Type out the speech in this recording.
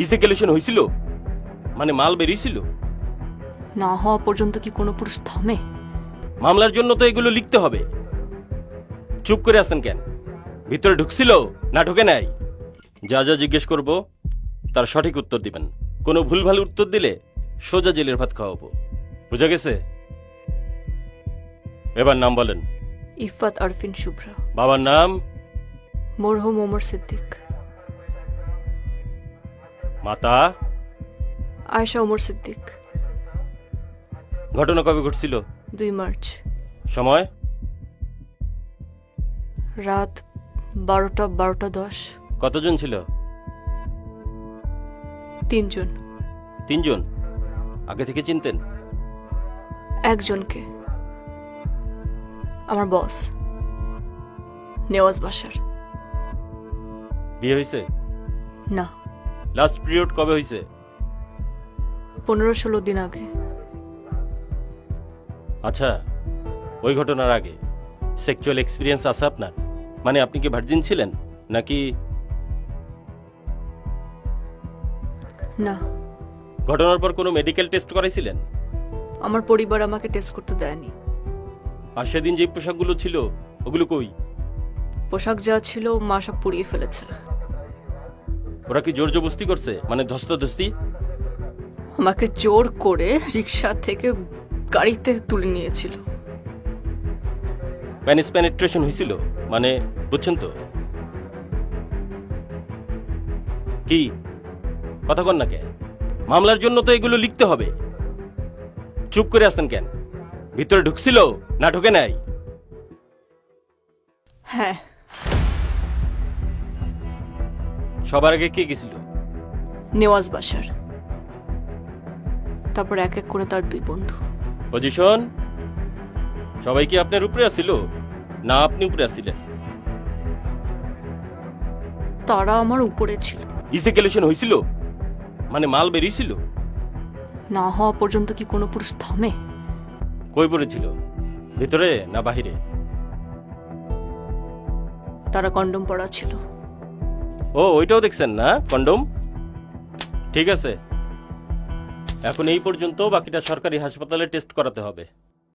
ইসেকুলেশন হয়েছিল, মানে মাল বেরিয়েছিল। না হওয়া পর্যন্ত কি কোনো পুরুষ থামে? মামলার জন্য তো এগুলো লিখতে হবে। চুপ করে আছেন কেন? ভিতরে ঢুকছিল না ঢুকে নাই? যা যা জিজ্ঞেস করব তার সঠিক উত্তর দিবেন। কোনো ভুলভাল উত্তর দিলে সোজা জেলের ভাত খাওয়াবো। বুঝা গেছে? এবার নাম বলেন। ইফাত আরফিন শুভ্রা। বাবার নাম? মরহুম ওমর সিদ্দিক। মাতা? আয়েশা ওমর সিদ্দিক। ঘটনা কবে ঘটছিল? 2 মার্চ। সময়? রাত 12:10। কতজন ছিল? 3 জন। 3 জন? আগে থেকে চিনতেন? একজনকে, আমার বস নেওয়াজ বাসার। বিয়ে হয়েছে? না, লাস্ট পিরিয়ড কবে হয়েছে? 15-16 দিন আগে। আচ্ছা, ওই ঘটনার আগে সেক্সুয়াল এক্সপিরিয়েন্স আছে আপনার? মানে আপনি কি ভার্জিন ছিলেন নাকি? না, ঘটনার পর কোনো মেডিকেল টেস্ট করাইছিলেন? আমার পরিবার আমাকে টেস্ট করতে দেয়নি। আর সেদিন যে পোশাকগুলো ছিল ওগুলো কই? পোশাক যা ছিল মা সব পুড়িয়ে ফেলেছে। ওরা কি জোর জবস্তি করছে, মানে ধস্তাধস্তি? আমাকে জোর করে রিক্সা থেকে গাড়িতে তুলে নিয়েছিল। প্যানিস পেনিট্রেশন হয়েছিল, মানে বুঝছেন তো? কি কথা কন না কে? মামলার জন্য তো এগুলো লিখতে হবে। চুপ করে আছেন কেন? ভিতরে ঢুকছিল না ঢুকে নাই? হ্যাঁ, সবার আগে কে গেছিল? নেওয়াজ বাসার, তারপর এক এক করে তার 2 বন্ধু। পজিশন? সবাই কি আপনার উপরে আসছিল না আপনি উপরে আসছিলেন? তারা আমার উপরে ছিল। ইসেকুলেশন হয়েছিল, মানে মাল বেরিয়েছিল। না হওয়া পর্যন্ত কি কোনো পুরুষ থামে? কই পড়েছিল, ভিতরে না বাহিরে? তারা কন্ডম পরা ছিল। ও, ওইটাও দেখছেন না, কন্ডম? ঠিক আছে, এখন এই পর্যন্ত, বাকিটা সরকারি হাসপাতালে টেস্ট করাতে হবে।